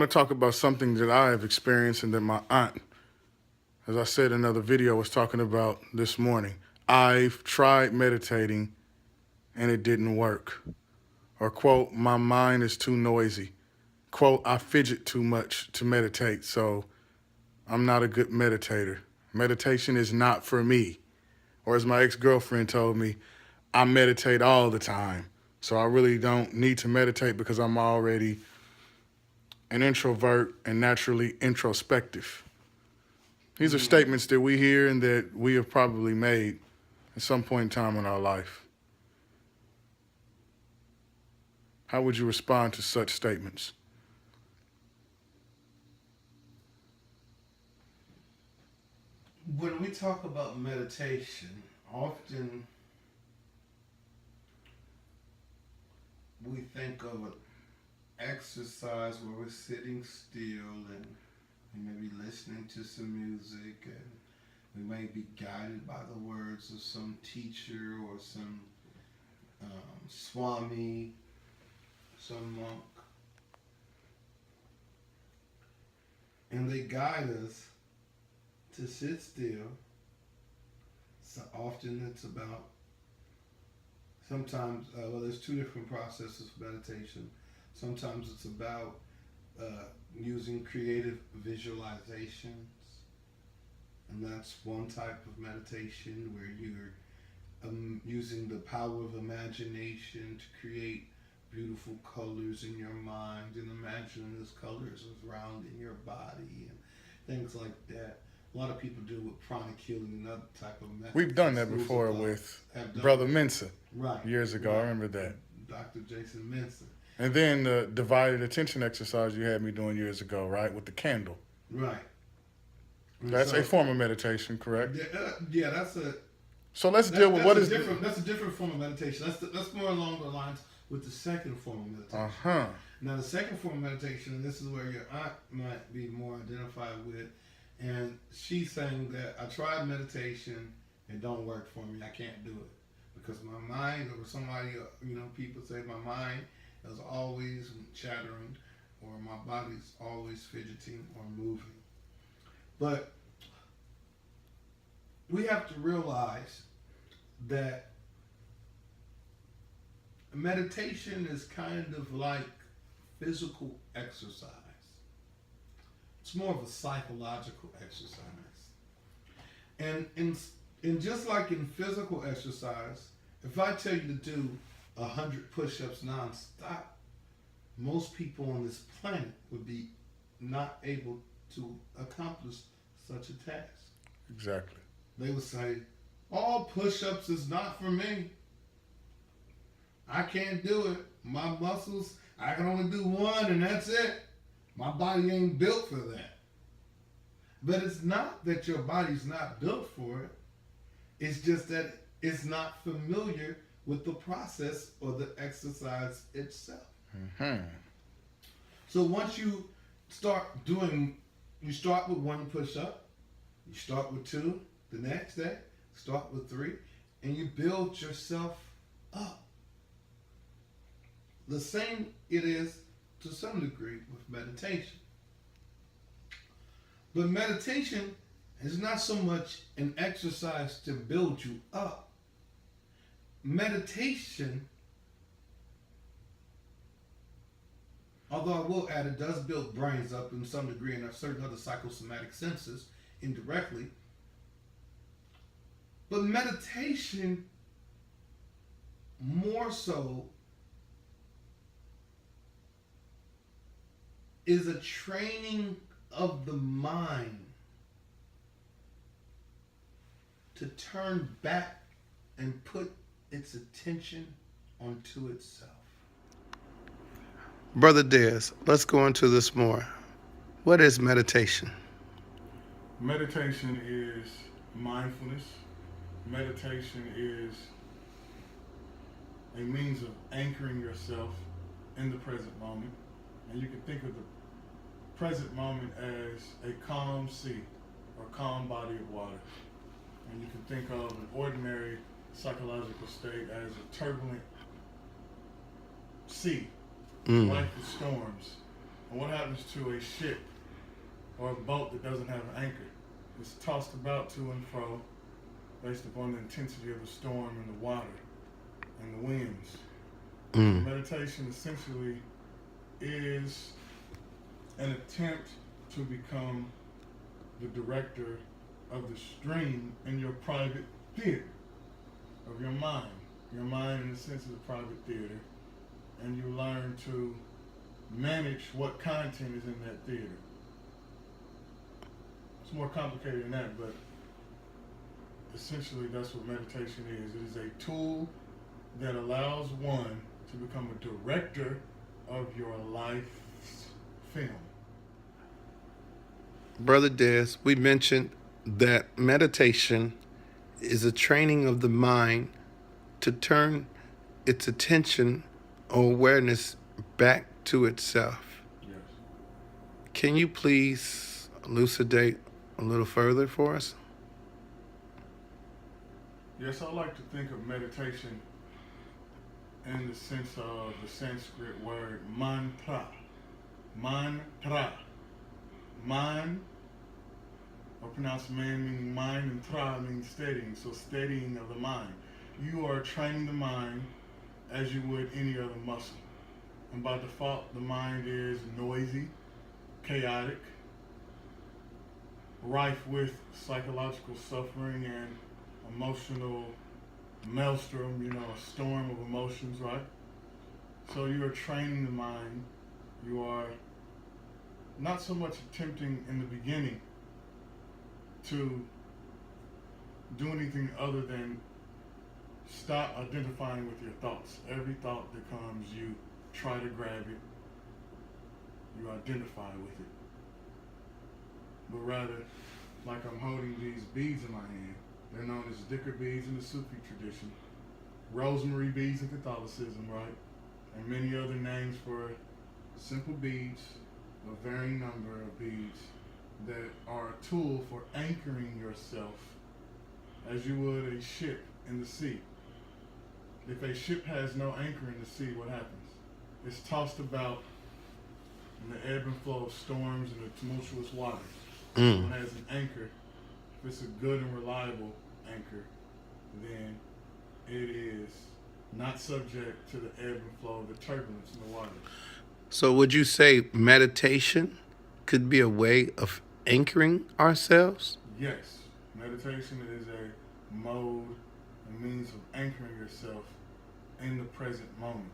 want to talk about something that I have experienced and that my aunt, as I said in another video, was talking about this morning. I've tried meditating and it didn't work. Or quote, my mind is too noisy. Quote, I fidget too much to meditate, so I'm not a good meditator. Meditation is not for me. Or as my ex-girlfriend told me, I meditate all the time. So I really don't need to meditate because I'm already an introvert and naturally introspective. These are statements that we hear and that we have probably made at some point in time in our life. How would you respond to such statements? When we talk about meditation, often we think of an exercise where we're sitting still and we may be listening to some music and we may be guided by the words of some teacher or some swami, some monk. And they guide us to sit still. So often it's about, sometimes, there's two different processes of meditation. Sometimes it's about using creative visualizations. And that's one type of meditation where you're using the power of imagination to create beautiful colors in your mind and imagining those colors around in your body and things like that. A lot of people do with pranic healing and other type of methods. We've done that before with Brother Mensa years ago. I remember that. Dr. Jason Mensa. And then the divided attention exercise you had me doing years ago, right, with the candle. Right. And that's a form of meditation, correct? Yeah, that's a. So let's deal with what is different. That's a different form of meditation. That's more along the lines with the second form of meditation. Now, the second form of meditation, and this is where your aunt might be more identified with, and she's saying that I tried meditation, it don't work for me. I can't do it because my mind, or somebody, people say my mind is always chattering, or my body's always fidgeting or moving. But we have to realize that meditation is kind of like physical exercise. It's more of a psychological exercise. And just like in physical exercise, if I tell you to do 100 push-ups non-stop, most people on this planet would be not able to accomplish such a task. Exactly. They would say, all push-ups is not for me. I can't do it. My muscles, I can only do one and that's it. My body ain't built for that. But it's not that your body's not built for it. It's just that it's not familiar with the process or the exercise itself. Mm-hmm. So once you start doing, you start with one push-up, you start with two, the next day, start with three, and you build yourself up. The same it is to some degree with meditation. But meditation is not so much an exercise to build you up. Meditation, although I will add, it does build brains up in some degree and certain other psychosomatic senses indirectly. But meditation more so is a training of the mind to turn back and put its attention onto itself. Brother Dez, let's go into this more. What is meditation? Meditation is mindfulness. Meditation is a means of anchoring yourself in the present moment. And you can think of the present moment as a calm sea or calm body of water. And you can think of an ordinary psychological state as a turbulent sea, like the storms. And what happens to a ship or a boat that doesn't have an anchor? It's tossed about to and fro based upon the intensity of the storm and the water and the winds. Mm. Meditation essentially is an attempt to become the director of the stream in your private theater of your mind. Your mind, in a sense, is a private theater, and you learn to manage what content is in that theater. It's more complicated than that, but essentially that's what meditation is. It is a tool that allows one to become a director of your life's film. Brother Des, we mentioned that meditation is a training of the mind to turn its attention or awareness back to itself. Yes. Can you please elucidate a little further for us? Yes, I like to think of meditation in the sense of the Sanskrit word mantra. Mantra. Man, or pronounced man meaning mind, and tra means steadying, so steadying of the mind. You are training the mind as you would any other muscle. And by default, the mind is noisy, chaotic, rife with psychological suffering and emotional maelstrom, a storm of emotions, right? So you are training the mind. You are not so much attempting in the beginning to do anything other than stop identifying with your thoughts. Every thought that comes, you try to grab it, you identify with it. But rather, like I'm holding these beads in my hand, they're known as dicker beads in the Sufi tradition, rosemary beads in Catholicism, right? And many other names for simple beads, a varying number of beads that are a tool for anchoring yourself as you would a ship in the sea. If a ship has no anchor in the sea, what happens? It's tossed about in the ebb and flow of storms and the tumultuous waters. Mm. When it has an anchor, if it's a good and reliable anchor, then it is not subject to the ebb and flow of the turbulence in the water. So would you say meditation could be a way of anchoring ourselves? Yes, meditation is a mode, a means of anchoring yourself in the present moment.